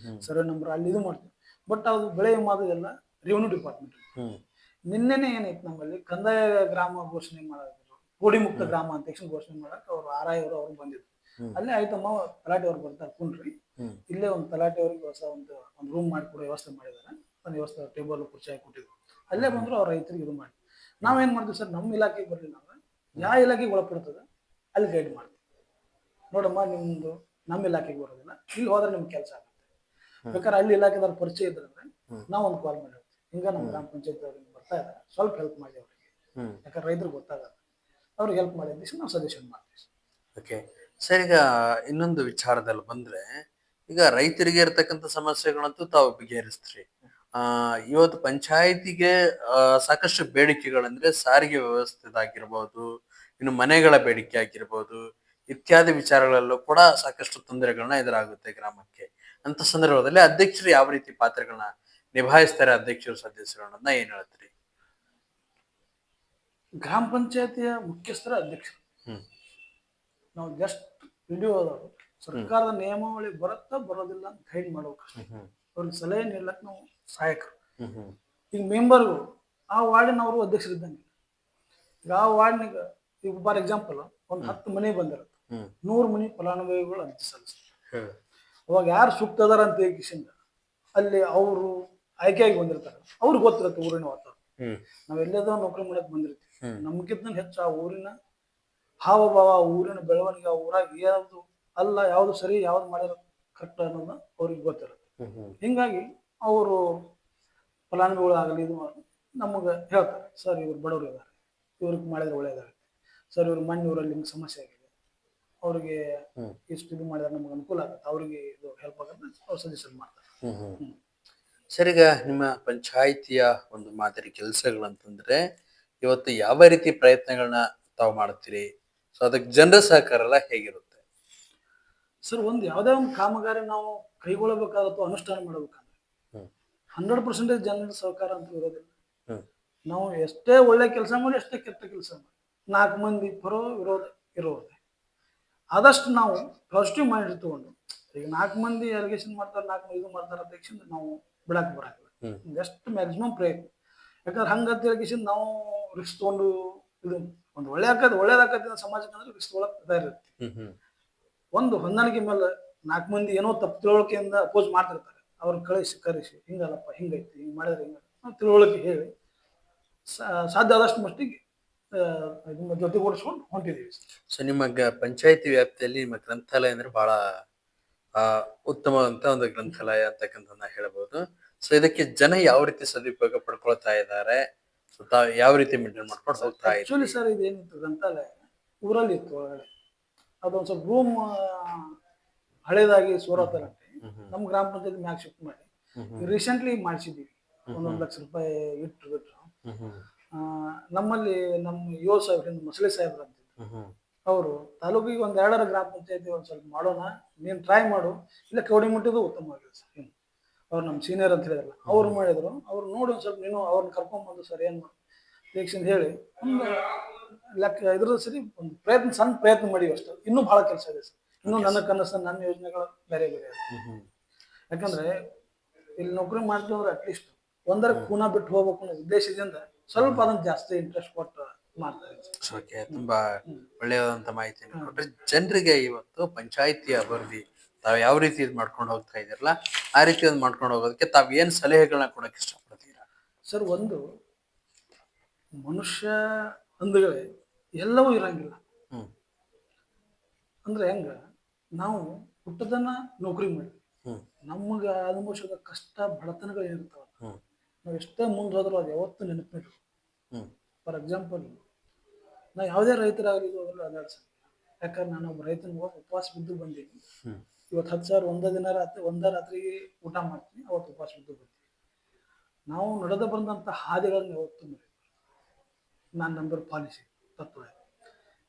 ಸರ್ವೆ ನಂಬರ್ ಅಲ್ಲಿ ಇದು ಮಾಡ್ತೀವಿ. ಬಟ್ ಅದು ಬೆಳೆ ವಿಮಾದ ಎಲ್ಲ ರೆವಿನ್ಯೂ ಡಿಪಾರ್ಟ್ಮೆಂಟ್. ನಿನ್ನೆನೆ ಏನೈತಿ ನಮ್ಮಲ್ಲಿ ಕಂದಾಯ ಗ್ರಾಮ ಘೋಷಣೆ ಮಾಡಿದ್ರು, ಕೋಡಿ ಮುಕ್ತ ಗ್ರಾಮ ಅಂತ ಘೋಷಣೆ ಮಾಡಕ್ ಅವ್ರು RI ಅವರು ಬಂದಿದ್ರು. ಅಲ್ಲೇ ಆಯ್ತಮ್ಮ ತಲಾಟೆ ಅವ್ರು ಬರ್ತಾರೆ ಕುಂಡ್ರಿ, ಇಲ್ಲೇ ಒಂದು ತಲಾಟೆ ಅವ್ರಿಗೆ ಹೊಸ ಒಂದು ರೂಮ್ ಮಾಡಿಕೊಡೋ ವ್ಯವಸ್ಥೆ ಮಾಡಿದ್ದಾರೆ, ಒಂದು ವ್ಯವಸ್ಥೆ ಟೇಬಲ್ ಕುರ್ಚಿ ಹಾಕಿ ಕೊಟ್ಟಿದ್ರು. ಅಲ್ಲೇ ಬಂದ್ರು ಅವ್ರ ರೈತರಿಗೆ ಇದು ಮಾಡಿ. ನಾವೇನ್ ಮಾಡ್ತೀವಿ ಸರ್, ನಮ್ಮ ಇಲಾಖೆಗೆ ಬರಲಿಲ್ಲ ಅಂದ್ರೆ ಯಾವ ಇಲಾಖೆಗೆ ಒಳಪಡ್ತದೆ ಅಲ್ಲಿ ಗೈಡ್ ಮಾಡ್ತೀವಿ. ನೋಡಮ್ಮ ನಿಮ್ದು ನಮ್ಮ ಇಲಾಖೆಗೆ ಬರೋದಿಲ್ಲ, ಇಲ್ಲಿ ಹೋದ್ರೆ ನಿಮ್ಗೆ ಕೆಲಸ ಆಗುತ್ತೆ. ಬೇಕಾದ್ರೆ ಅಲ್ಲಿ ಇಲಾಖೆದವ್ರ ಪರಿಚಯ ಇದ್ರಂದ್ರೆ ನಾವು ಒಂದು ಕಾಲ್ ಮಾಡಿ ಹಿಂಗ ನಮ್ಮ ಗ್ರಾಮ ಪಂಚಾಯತ್ ಅವ್ರಿಗೆ ಬರ್ತಾ ಇದ್ದಾರೆ, ಸ್ವಲ್ಪ ಹೆಲ್ಪ್ ಮಾಡಿ ಅವರಿಗೆ, ಯಾಕಂದ್ರೆ ರೈತರಿಗೆ ಗೊತ್ತಾಗಲ್ಲ, ಅವ್ರಿಗೆ ಹೆಲ್ಪ್ ಮಾಡಿ ಅಂತ ನಾವು ಸಜೆಷನ್ ಮಾಡ್ತೀವಿ. ಓಕೆ ಸರ್, ಈಗ ಇನ್ನೊಂದು ವಿಚಾರದಲ್ಲಿ ಬಂದ್ರೆ, ಈಗ ರೈತರಿಗೆ ಇರ್ತಕ್ಕಂಥ ಸಮಸ್ಯೆಗಳಂತೂ ತಾವು ಬಗೆಹರಿಸ್ತೀರಿ. ಇವತ್ತು ಪಂಚಾಯಿತಿಗೆ ಸಾಕಷ್ಟು ಬೇಡಿಕೆಗಳಂದ್ರೆ ಸಾರಿಗೆ ವ್ಯವಸ್ಥೆದಾಗಿರ್ಬೋದು, ಇನ್ನು ಮನೆಗಳ ಬೇಡಿಕೆ ಆಗಿರ್ಬೋದು, ಇತ್ಯಾದಿ ವಿಚಾರಗಳಲ್ಲೂ ಕೂಡ ಸಾಕಷ್ಟು ತೊಂದರೆಗಳನ್ನ ಎದುರಾಗುತ್ತೆ ಗ್ರಾಮಕ್ಕೆ. ಅಂತ ಸಂದರ್ಭದಲ್ಲಿ ಅಧ್ಯಕ್ಷರು ಯಾವ ರೀತಿ ಪಾತ್ರಗಳನ್ನ ನಿಭಾಯಿಸ್ತಾರೆ, ಅಧ್ಯಕ್ಷರು ಸದಸ್ಯರು ಅನ್ನೋದನ್ನ ಏನ್ ಹೇಳ್ತೀರಿ? ಗ್ರಾಮ ಪಂಚಾಯತಿಯ ಮುಖ್ಯಸ್ಥರ ಅಧ್ಯಕ್ಷರು. ನಾವು ಜಸ್ಟ್ ವಿಡಿಯೋದವರು ಸರ್ಕಾರದ ನಿಯಮಾವಳಿ ಬರುತ್ತಾ ಬರೋದಿಲ್ಲ ಅಂತ ಗೈಡ್ ಮಾಡ್ಬೇಕಷ್ಟೇ. ಅವ್ರಿಗೆ ಸಲಹೆ ನೀಡ್ಲಕ್ಕೆ ನಾವು ಸಹಾಯಕರು. ಈಗ ಮೆಂಬರ್ಗಳು ಆ ವಾರ್ಡಿನವರು ಅಧ್ಯಕ್ಷರಿದ್ದಂಗೆ. ಈಗ ಆ ವಾರ್ಡ್ನಿಗ ಈಗ ಫಾರ್ ಎಕ್ಸಾಂಪಲ್ ಒಂದು 10 ಮನೆ ಬಂದಿರುತ್ತೆ, 100 ಮನೆ ಫಲಾನುಭವಿಗಳು ಅರ್ಜಿ ಸಲ್ಲಿಸ್ತಾರೆ. ಅವಾಗ ಯಾರು ಸೂಕ್ತ ಅದಾರ ಅಂತ ಕಿಶಿಂದ ಅಲ್ಲಿ ಅವರು ಆಯ್ಕೆಯಾಗಿ ಬಂದಿರ್ತಾರೆ, ಅವ್ರಿಗೆ ಗೊತ್ತಿರುತ್ತೆ ಊರಿನ ವಾತಾವರಣ. ನಾವ್ ಎಲ್ಲೇದೋ ನೌಕರಿ ಮಾಡಕ್ ಬಂದಿರ್ತೀವಿ, ನಮ್ಗಿಂತ ಹೆಚ್ಚು ಆ ಊರಿನ ಹಾವಭಾವ, ಊರಿನ ಬೆಳವಣಿಗೆ, ಆ ಊರಾಗ ಯಾವ್ದು ಅಲ್ಲ, ಯಾವ್ದು ಸರಿ, ಯಾವ್ದು ಮಾಡಿರೋ ಕರೆಕ್ಟ್ ಅನ್ನೋದು ಅವ್ರಿಗೆ ಗೊತ್ತಿರುತ್ತೆ. ಹಿಂಗಾಗಿ ಅವರು ಫಲಾನುಭವಿಗಳಾಗಲಿ ಇದು ನಮಗೆ ಹೇಳ್ತಾರೆ, ಸರ್ ಇವ್ರು ಬಡವರು ಇದ್ದಾರೆ, ಇವ್ರಿಗೆ ಮಾಡಿದ್ರೆ ಒಳ್ಳೇದಾಗುತ್ತೆ, ಸರ್ ಇವ್ರ ಮಣ್ಣು ಊರಲ್ಲಿ ನಿಮ್ಗೆ ಸಮಸ್ಯೆ ಆಗಿದೆ, ಅವ್ರಿಗೆ ಇಷ್ಟು ಇದು ಮಾಡಿದ್ರೆ ನಮ್ಗೆ ಅನುಕೂಲ ಆಗುತ್ತೆ, ಅವ್ರಿಗೆ ಇದು ಹೆಲ್ಪ್ ಆಗುತ್ತೆ, ಅವ್ರು ಸಜೆಷನ್ ಮಾಡ್ತಾರೆ. ಸರ್, ಈಗ ನಿಮ್ಮ ಪಂಚಾಯಿತಿಯ ಒಂದು ಮಾದರಿ ಕೆಲಸಗಳಂತಂದ್ರೆ ಇವತ್ತು ಯಾವ ರೀತಿ ಪ್ರಯತ್ನಗಳನ್ನ ತಾವು ಮಾಡ್ತೀರಿ? ಸೊ ಅದಕ್ಕೆ ಜನರ ಸಹಕಾರ ಎಲ್ಲ ಹೇಗಿರುತ್ತೆ? ಸರ್, ಯಾವುದೇ ಒಂದು ಕಾಮಗಾರಿ ನಾವು ಕೈಗೊಳ್ಳಬೇಕಾದ ಅಥವಾ ಅನುಷ್ಠಾನ ಮಾಡಬೇಕಂದ್ರೆ 100% ಜನರ ಸಹಕಾರ ಅಂತ ಇರೋದಿಲ್ಲ. ನಾವು ಎಷ್ಟೇ ಒಳ್ಳೆ ಕೆಲಸ ಮಾಡಿ, ಎಷ್ಟೇ ಕೆಟ್ಟ ಕೆಲಸ ಮಾಡಿ, 4 ಮಂದಿ ಪರೋ ವಿರೋಧ ಇರೋದೆ. ಆದಷ್ಟು ನಾವು ಪಾಸಿಟಿವ್ ಮೈಂಡ್ ತಗೊಂಡು, ಈಗ 4 ಮಂದಿ ಅಲಿಗೇಷನ್ ಮಾಡ್ತಾರೆ, 4 ಮಂದಿ ಇದು ಮಾಡ್ತಾರೆ ಅಂತ ನಾವು ಬಿಡಕ್ಕೆ ಬರಲ್ಲ. ಎಷ್ಟು ಮ್ಯಾಕ್ಸಿಮಮ್ ಪ್ರಯತ್ನ, ಯಾಕಂದ್ರೆ ಹಂಗಂತ ಹೇಳಿಕೇಶನ್ ನಾವು ರಿಸ್ಕ್ ತಗೊಂಡು ಇದು ಒಂದು ಒಳ್ಳೇದಾಕತ್ತೆ ಸಮಾಜಕ್ಕೆ ಅಂದ್ರೆ ರಿಸ್ಕ್ ತೊಗೊಳಕ್ ಇರುತ್ತೆ. ಒಂದು ಹೊಂದಾಣಿಕೆ ಮೇಲೆ 4 ಮಂದಿ ಏನೋ ತಪ್ಪು ತಿಳುವಳಿಕೆಯಿಂದ ಅಪೋಸ್ ಮಾಡ್ತಿರ್ತಾರೆ, ಅವ್ರ ಕರೆಸಿ ಹಿಂಗಲ್ಲಪ್ಪ, ಹಿಂಗೈತಿ, ಹಿಂಗ್ ಮಾಡಿದ್ರೆ ಹಿಂಗ ನಾವು ತಿಳುವಳಿಕೆ ಹೇಳಿ ಸಾಧ್ಯ ಆದಷ್ಟು ಮಟ್ಟಿಗೆ ಜೊತೆಗೂಡಿಸ್ಕೊಂಡು ಹೊಂಟಿದ್ದೀವಿ. ಸೊ ನಿಮ್ಮ ಪಂಚಾಯಿತಿ ವ್ಯಾಪ್ತಿಯಲ್ಲಿ ನಿಮ್ಮ ಗ್ರಂಥಾಲಯ ಅಂದ್ರೆ ಬಹಳ ಉತ್ತಮವಾದಂತ ಒಂದು ಗ್ರಂಥಾಲಯ ಅಂತಕ್ಕಂಥದ್ದನ್ನ ಹೇಳ್ಬೋದು. ಸೊ ಇದಕ್ಕೆ ಜನ ಯಾವ ರೀತಿ ಸದುಪಯೋಗ ಪಡ್ಕೊಳ್ತಾ ಇದ್ದಾರೆ, ಯಾವ ರೀತಿ ಮೇಂಟೈನ್ ಮಾಡ್ಕೊಂಡು ಹೋಗ್ತಾ ಇದ್ದಾರೆ? ಆಕ್ಚುಲಿ ಸರ್, ಇದೇನಿತ್ತು ಗ್ರಂಥಾಲಯ ಊರಲ್ಲಿ ಇತ್ತು, ಒಳಗಡೆ ಅದೊಂದ್ ಸ್ವಲ್ಪ ರೂಮ್ ಹಳೇದಾಗಿ ಸೋರತ್ತರಂತೆ, ನಮ್ಮ ಗ್ರಾಮ ಪಂಚಾಯತ್ ಮ್ಯಾಗ ಶಿಫ್ಟ್ ಮಾಡಿ ರೀಸೆಂಟ್ಲಿ ಮಾಡಿಸಿದ್ದೀವಿ. 1 ಲಕ್ಷ ರೂಪಾಯಿ ಬಿಟ್ರು. ನಮ್ಮಲ್ಲಿ ನಮ್ಮ ಯುವ ಸಾಹೇಬ್ರಿಂದ ಮಸಳೆ ಸಾಹೇಬ್ರು ಅಂತಿದ್ರು, ಅವರು ತಾಲೂಕಿಗೆ 1-2 ಗ್ರಾಮ ಪಂಚಾಯತಿ ಒಂದ್ ಸ್ವಲ್ಪ ಮಾಡೋಣ, ನೀನ್ ಟ್ರೈ ಮಾಡು, ಇಲ್ಲ ಕವಡಿ ಮುಟ್ಟಿದ್ದು ಉತ್ತಮವಾಗಿದೆ ಸರ್. ಅವ್ರು ನಮ್ಮ ಸೀನಿಯರ್ ಅಂತ ಹೇಳಿದ್ರಲ್ಲ, ಅವ್ರು ಮಾಡಿದ್ರು. ಅವ್ರು ನೋಡಿ ಒಂದ್ ಸ್ವಲ್ಪ ನೀನು ಅವ್ರನ್ನ ಕರ್ಕೊಂಡ್ಬಂದು ಸರ್ ಏನ್ ಅಂತ ಹೇಳಿ ಒಂದು ಲೆಕ್ಕ ಇದ್ರ ಸರಿ ಒಂದು ಸಣ್ಣ ಪ್ರಯತ್ನ ಮಾಡಿವಿ ಅಷ್ಟೇ. ಇನ್ನೂ ಬಹಳ ಕೆಲಸ ಇದೆ ಸರ್, ಇನ್ನೂ ನನ್ನ ಕನಸು, ನನ್ನ ಯೋಜನೆಗಳು ಬೇರೆ ಬೇರೆ. ಯಾಕಂದ್ರೆ ಇಲ್ಲಿ ನೌಕರಿ ಮಾಡ್ತೀವಿ ಅಂದ್ರೆ ಅಟ್ಲೀಸ್ಟ್ ಒಂದರ ಕೂನ ಬಿಟ್ಟು ಹೋಗ್ಬೇಕು ಅನ್ನೋ ಉದ್ದೇಶದಿಂದ ಸ್ವಲ್ಪ ಅದನ್ನ ಜಾಸ್ತಿ ಇಂಟ್ರೆಸ್ಟ್ ಕೊಟ್ಟು ಮಾಡ್ತಾ ಇದ್ದೀವಿ. ತುಂಬಾ ಒಳ್ಳೆಯದಂತ ಮಾಹಿತಿಯನ್ನು ಕೊಟ್ರೆ. ಜನರಿಗೆ ಇವತ್ತು ಪಂಚಾಯಿತಿ ಅಭಿವೃದ್ಧಿ ತಾವ್ ಯಾವ ರೀತಿ ಇದು ಮಾಡ್ಕೊಂಡು ಹೋಗ್ತಾ ಇದಿರಲ್ಲ, ಆ ರೀತಿ ಒಂದು ಮಾಡ್ಕೊಂಡು ಹೋಗೋದಕ್ಕೆ ತಾವ್ ಏನ್ ಸಲಹೆಗಳನ್ನ ಕೊಡಕ್ ಇಷ್ಟಪಡ್ತೀರಾ? ಸರ್, ಒಂದು ಮನುಷ್ಯ ಅಂದಗಳೇ ಎಲ್ಲವೂ ಇರಂಗಿಲ್ಲ. ಅಂದ್ರೆ ಹೆಂಗ, ನಾವು ಹುಟ್ಟದನ್ನ ನೌಕರಿ ಮಾಡಿ ನಮಗ ಅನುಭವಿಸೋದ ಕಷ್ಟ ಬಡತನಗಳು ಏನಿರ್ತಾವ, ನಾವ್ ಎಷ್ಟೇ ಮುಂದೆ ಹೋದ್ರು ಅದು ಯಾವತ್ತೂ ನೆನಪಿಟ್ಟು. ಫಾರ್ ಎಕ್ಸಾಂಪಲ್, ನಾ ಯಾವುದೇ ರೈತರಾಗಲಿ ಅದಾಡ್ಸ, ಯಾಕಂದ್ರೆ ನಾನು ಒಬ್ಬ ರೈತನ ಉಪವಾಸ ಬಿದ್ದು ಬಂದೀನಿ. ಇವತ್ತು 10 ಸಾವಿರ ಒಂದ ರಾತ್ರಿಗೆ ಊಟ ಮಾಡ್ತೀನಿ, ಅವತ್ತು ಉಪವಾಸ ಬಿದ್ದು ಬರ್ತೀನಿ. ನಾವು ನಡೆದು ಬಂದಂತ ಹಾದಿಗಳನ್ನ ಯಾವತ್ತೂ ಮರೆಯಲ್ಲ. ನಾನು ನಂಬರ್ ಪಾಲಿಸಿ ತತ್ವ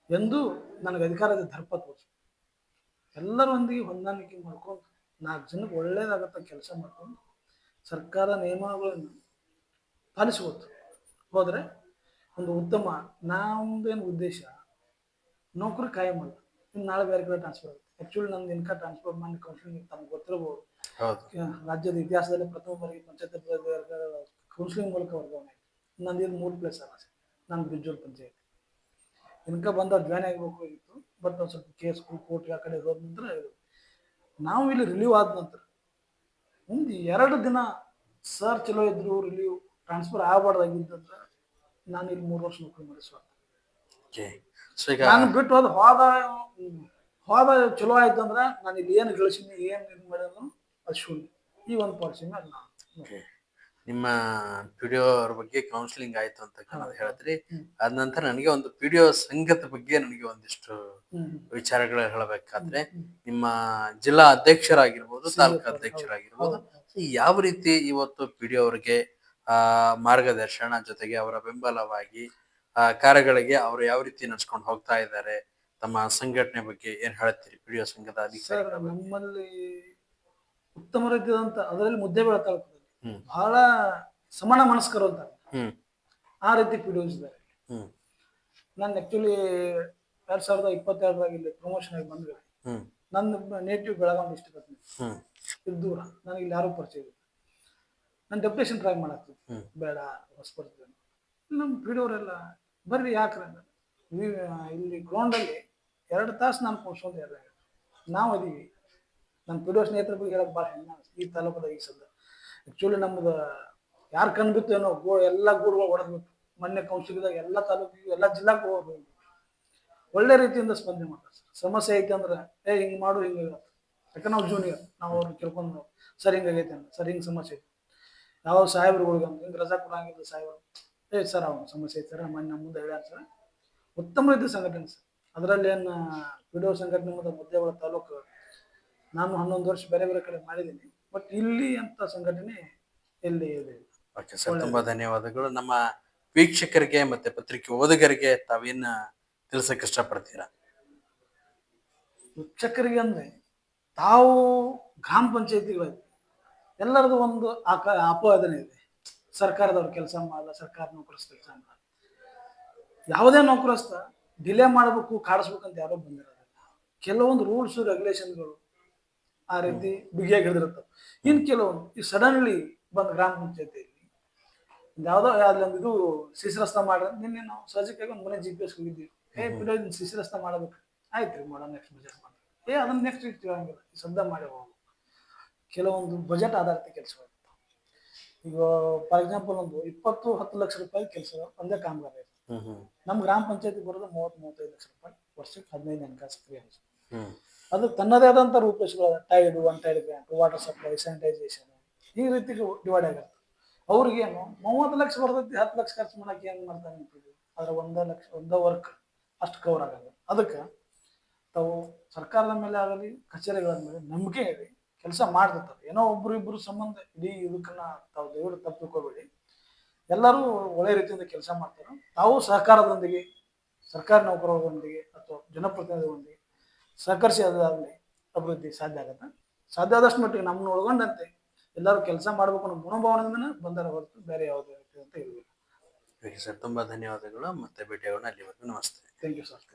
ಎಂದು ನನಗೆ ಅಧಿಕಾರದ ದರ್ಪ ತೋರಿಸಿ ಎಲ್ಲರೊಂದಿಗೆ ಹೊಂದಾಣಿಕೆ ಮಾಡ್ಕೊಂಡು 4 ಜನಕ್ಕೆ ಒಳ್ಳೇದಾಗತ್ತ ಕೆಲಸ ಮಾಡ್ಕೊಂಡು ಸರ್ಕಾರ ನಿಯಮಗಳನ್ನು ಪಾಲಿಸ್ಬೋದು ಹೋದ್ರೆ ಒಂದು ಉತ್ತಮ. ನಮ್ದೇನು ಉದ್ದೇಶ, ನೌಕರಿ ಕಾಯಂ ಅಲ್ಲ, ಇನ್ನು ನಾಳೆ ಬೇರೆ ಕಡೆ ಟ್ರಾನ್ಸ್ಫರ್ ಆಗುತ್ತೆ. ಆಕ್ಚುಲಿ ನಮ್ದು ಇನ್ಕ ಟ್ರಾನ್ಸ್ಫರ್ ಮಾಡಿ ಕೌನ್ಸಿಲಿಂಗ್ ತಮ್ಗೆ ಗೊತ್ತಿರಬಹುದು, ರಾಜ್ಯದ ಇತಿಹಾಸದಲ್ಲಿ ಪ್ರಥಮ ಬಾರಿಗೆ ಪಂಚಾಯತ್ ಕೌನ್ಸಿಲಿಂಗ್ ಮೂಲಕ ವರ್ಗಾವಣೆ ಆಯಿತು. ನಂದು 3 ಪ್ಲೇಸ್ ಅಲ್ಲ, ನಾನು ಬಿಜ್ಜೂರು ಪಂಚಾಯತ್ ಇನ್ಕ ಬಂದ ಜಾಯ್ನ್ ಆಗಬೇಕು ಇತ್ತು, ಬಟ್ ಒಂದು ಸ್ವಲ್ಪ ಕೇಸ್ ಕೋರ್ಟ್ ಆ ಕಡೆ ಹೋದ ನಂತರ ನಾವು ಇಲ್ಲಿ ರಿಲೀವ್ ಆದ ನಂತರ ಮುಂದೆ 2 ದಿನ ಸರ್ ಚಲೋ ಇದ್ರು ರಿಲೀವ್ ಟ್ರಾನ್ಸ್ಫರ್ ಆಗಬಾರ್ದಾಗಿದ್ದಂತ ನಾನು ಇಲ್ಲಿ 3 ವರ್ಷ ನೌಕರಿ ಮಾಡಿಸುವ ಓಕೆ ಸೊ ಈಗ ನಾನು ಬಿಟ್ಟು ಹೋದ ಚಲೋ ಆಯ್ತು ಅಂದ್ರೆ ನಾನು ಇಲ್ಲಿ ಏನು ಗಳಿಸಿನಿ ಏನು ಇದು ಮಾಡಿದ್ರು ಅದು ಶೂನ್ಯ. ಈ ಒಂದು ಪಾಲಿಸಿ ಮೇಲೆ ನಾನು ನಿಮ್ಮ ಪಿಡಿಒ ಅವ್ರ ಬಗ್ಗೆ ಕೌನ್ಸಿಲಿಂಗ್ ಆಯ್ತು ಅಂತ ಅನ್ನೋದು ಹೇಳಿದ್ರಿ. ಅದ ನಂತರ ನನಗೆ ಒಂದು ಪಿಡಿಒ ಸಂಘದ ಬಗ್ಗೆ ನನಗೆ ಒಂದಿಷ್ಟು ವಿಚಾರಗಳು ಹೇಳಬೇಕಾದ್ರೆ, ನಿಮ್ಮ ಜಿಲ್ಲಾ ಅಧ್ಯಕ್ಷರಾಗಿರ್ಬೋದು, ತಾಲೂಕು ಅಧ್ಯಕ್ಷರಾಗಿರ್ಬೋದು, ಯಾವ ರೀತಿ ಇವತ್ತು ಪಿಡಿಒ ಅವರಿಗೆ ಮಾರ್ಗದರ್ಶನ ಜೊತೆಗೆ ಅವರ ಬೆಂಬಲವಾಗಿ ಕಾರ್ಯಗಳಿಗೆ ಅವರು ಯಾವ ರೀತಿ ನಡ್ಸ್ಕೊಂಡು ಹೋಗ್ತಾ ಇದ್ದಾರೆ, ತಮ್ಮ ಸಂಘಟನೆ ಬಗ್ಗೆ ಏನ್ ಹೇಳ್ತೀರಿ? ಪಿಡಿಒ ಸಂಘದ ಅಧಿಕಾರಿಗಳ ಬಗ್ಗೆ ನಮ್ಮಲ್ಲಿ ಉತ್ತಮ ರೀತಿಯಾದಂತ ಅದರಲ್ಲಿ ಮುದ್ದೆ ಬೆಳತಾಳ ಬಹಳ ಸಮಾನ ಮನಸ್ಕರು ಅಂತಾರೆ, ಆ ರೀತಿ ಪಿಡಿಒಸ್ ಇದ್ದಾರೆ. ನಾನು ಆಕ್ಚುಲಿ 2022 ಇಲ್ಲಿ ಪ್ರಮೋಷನ್ ಆಗಿ ಬಂದ್ರೆ ನನ್ನ ನೇಟಿವ್ ಬೆಳಗಾವಿ ಡಿಸ್ಟ್ರಿಕ್ಟ್ ಇದು ದೂರ, ನನಗೆ ಇಲ್ಲಿ ಯಾರು ಪರಿಚಯ ಇಲ್ಲ. ನಾನು ಡೆಪ್ಯುಟೇಷನ್ ಟ್ರೈ ಮಾಡಾಕ್ತಿದ್ದೆ, ಬೇಡ ಹೊಸಪಡ್ತಿದ್ದೆ. ನಮ್ಮ ಪಿಡಿಒರೆಲ್ಲ ಬರ್ರಿ ಯಾಕ್ರೆ ಇಲ್ಲಿ ಗ್ರೌಂಡಲ್ಲಿ 2 ತಾಸು ನಾನು ಕೂರ್ಸ್ಕೊಂಡು ನಾವು ಅದೀವಿ. ನಮ್ಮ ಪಿಡಿಒ ಸ್ನೇಹಿತರ ಬಗ್ಗೆ ಹೇಳಕ್ ಭಾಳ ಹೆಮ್ಮೆ ಈ ತಾಲೂಕದಾಗ ಈ ಸದ್ದ. ಆಕ್ಚುಲಿ ನಮ್ದು ಯಾರು ಕಂಡ್ಬಿತ್ತು ಏನೋ ಎಲ್ಲ ಗೂಡುಗಳು ಹೊಡೆದ್ಬಿಟ್ಟು ಮೊನ್ನೆ ಕೌನ್ಸಿಲ್ದಾಗ ಎಲ್ಲ ತಾಲೂಕಿಗೆ ಎಲ್ಲ ಜಿಲ್ಲಾಕ್ಕೂ ಹೋಗ್ಬೋದು, ಒಳ್ಳೆ ರೀತಿಯಿಂದ ಸ್ಪಂದನೆ ಮಾಡ್ತಾರೆ. ಸಮಸ್ಯೆ ಐತೆ ಅಂದ್ರೆ ಹಿಂಗೆ ಮಾಡು ಹಿಂಗೆ, ಯಾಕಂದ್ರೆ ನಾವು ಜೂನಿಯರ್, ನಾವು ಅವ್ರನ್ನ ಕೇಳ್ಕೊಂಡು ಸರ್ ಹಿಂಗಾಗೈತೆ ಅಂತ, ಸರ್ ಹಿಂಗೆ ಸಮಸ್ಯೆ ಐತೆ, ಯಾವ ಸಾಹೇಬ್ರುಗಳಿಗೆ ಅಂತ ಹಿಂಗೆ ರಜಾ ಕೊಡಂಗಿಲ್ಲ ಸಾಹೇಬ್ರು, ಸರ್ ಅವ್ನು ಸಮಸ್ಯೆ ಐತೆ ಸರ್ ಮೊನ್ನೆ ನಮ್ಮ ಮುಂದೆ ಹೇಳ್ಯಾರ ಸರ್. ಉತ್ತಮ ರೀತಿ ಸಂಘಟನೆ ಸರ್. ಅದರಲ್ಲಿ ಏನು ಪಿಡಿಒ ಸಂಘಟನೆ ಮತ್ತು ಮುದ್ದೇಬಿಹಾಳ ತಾಲೂಕು ನಾನು 11 ವರ್ಷ ಬೇರೆ ಬೇರೆ ಕಡೆ ಮಾಡಿದ್ದೀನಿ, ಬಟ್ ಇಲ್ಲಿ ಅಂತ ಸಂಘಟನೆ ಎಲ್ಲಿ ಇದೆ. ಓಕೆ ಸರ್, ತುಂಬಾ ಧನ್ಯವಾದಗಳು. ನಮ್ಮ ವೀಕ್ಷಕರಿಗೆ ಮತ್ತೆ ಪತ್ರಿಕೆ ಓದುಗರಿಗೆ ತಾವೇನ ತಿಳಿಸಕ್ಕೆ ಇಷ್ಟಪಡ್ತೀರಾ? ವೀಕ್ಷಕರಿಗೆ ಅಂದ್ರೆ ತಾವು ಗ್ರಾಮ ಪಂಚಾಯತಿಗಳಲ್ಲಿ ಎಲ್ಲರದು ಒಂದು ಅಪವಾದನೆ ಇದೆ, ಸರ್ಕಾರದವ್ರು ಕೆಲಸ ಮಾಡಲ್ಲ, ಸರ್ಕಾರ ನೌಕರಸ್ಥ ಕೆಲಸ ಮಾಡಲ್ಲ. ಯಾವುದೇ ನೌಕರಸ್ಥ ಡಿಲೇ ಮಾಡಬೇಕು ಕಾಡಿಸ್ಬೇಕಂತ ಯಾರೋ ಬಂದಿರೋದಿಲ್ಲ. ಕೆಲವೊಂದು ರೂಲ್ಸ್ ರೆಗ್ಯುಲೇಷನ್ಗಳು ಆ ರೀತಿ ಬಿಗಿಯಾಗಿ ಹಿಡಿದಿರ್ತವೆ. ಇನ್ನು ಕೆಲವೊಂದು ಈ ಸಡನ್ಲಿ ಬಂದು ಗ್ರಾಮ ಪಂಚಾಯತಿಯಲ್ಲಿ ಯಾವುದೋ ಅಲ್ಲೊಂದು ಇದು ಸಿಸಿ ರಸ್ತೆ ಮಾಡ್ರೆ, ನಿನ್ನೆ ನಾವು ಸಹಜಕ್ಕಾಗಿ ಒಂದು ಮನೆ GPS ಹೋಗಿದ್ದೀವಿ, ಪಿಡಿಒ ಸಿಸಿ ರಸ್ತೆ ಮಾಡಬೇಕು, ಆಯ್ತು ರೀ ಮಾಡೋಣ, ನೆಕ್ಸ್ಟ್ ಬಜೆಟ್ ಮಾಡಿ, ಅದನ್ನ ನೆಕ್ಸ್ಟ್ ವೀಕ್ ತಿಳಂಗಿಲ್ಲ, ಸದ್ದ ಮಾಡಿ ಹೋಗು. ಕೆಲವೊಂದು ಬಜೆಟ್ ಆಧಾರಿತ ಕೆಲಸ ಇರ್ತವೆ. ಈಗ ಫಾರ್ ಎಕ್ಸಾಂಪಲ್ ಒಂದು 20-10 ಲಕ್ಷ ರೂಪಾಯಿ ಕೆಲಸ ಒಂದೇ ಕಾಮಗಾರಿ ಇರ್ತದೆ. ನಮ್ಮ ಗ್ರಾಮ ಪಂಚಾಯತಿ ಬರೋದು 30-35 ಲಕ್ಷ ರೂಪಾಯಿ, ವರ್ಷಕ್ಕೆ 15 ಹಣಕಾಸು ಕ್ರಿಯೆ. ಅದು ತನ್ನದೇ ಆದಂಥ ರೂಪರೇಷೆಗಳು, tied, untied grant, water supply, sanitisation, ಈ ರೀತಿ ಡಿವೈಡ್ ಆಗಿರುತ್ತೆ. ಅವ್ರಿಗೇನು 30 ಲಕ್ಷ ಬರ್ತೈತಿ, 10 ಲಕ್ಷ ಖರ್ಚು ಮಾಡಕ್ಕೆ ಏನು ಮಾಡ್ತಾನೆ ಅಂತೀವಿ, ಆದ್ರೆ 1 ಲಕ್ಷ ಒಂದೇ ವರ್ಕ್ ಅಷ್ಟು ಕವರ್ ಆಗಲ್ಲ. ಅದಕ್ಕೆ ತಾವು ಸರ್ಕಾರದ ಮೇಲೆ ಆಗಲಿ ಕಚೇರಿಗಳ ಮೇಲೆ ನಂಬಿಕೆ ಇದೆ, ಕೆಲಸ ಮಾಡ್ತಿರ್ತಾರೆ. ಏನೋ ಒಬ್ರು ಸಂಬಂಧ ಇಡೀ ಇದಕ್ಕನ್ನ ತಾವು ದಯವಿಟ್ಟು ತಪ್ಪು ತಿಳ್ಕೊಬೇಡಿ. ಎಲ್ಲರೂ ಒಳ್ಳೆ ರೀತಿಯಿಂದ ಕೆಲಸ ಮಾಡ್ತಾರೆ. ತಾವು ಸಹಕಾರದೊಂದಿಗೆ, ಸರ್ಕಾರಿ ನೌಕರರೊಂದಿಗೆ ಅಥವಾ ಜನಪ್ರತಿನಿಧಿಗಳೊಂದಿಗೆ ಸಹಕರಿಸಿ ಅದಾಗಲಿ ಅಭಿವೃದ್ಧಿ ಸಾಧ್ಯ ಆಗುತ್ತೆ. ಸಾಧ್ಯ ಆದಷ್ಟು ಮಟ್ಟಿಗೆ ನಮ್ಮನ್ನು ಒಳಗೊಂಡಂತೆ ಎಲ್ಲರೂ ಕೆಲಸ ಮಾಡಬೇಕು ಅನ್ನೋ ಮನೋಭಾವನೆಯಿಂದನೇ ಬಂದರೆ ಹೊರತು ಬೇರೆ ಯಾವುದೇ ರೀತಿ ಅಂತ ಇರಲಿಲ್ಲ. ಸರ್, ತುಂಬಾ ಧನ್ಯವಾದಗಳು. ಮತ್ತೆ ಭೇಟಿಯಾಗೋಣ. ಅಲ್ಲಿವರೆಗೂ ನಮಸ್ತೆ. Thank you sir.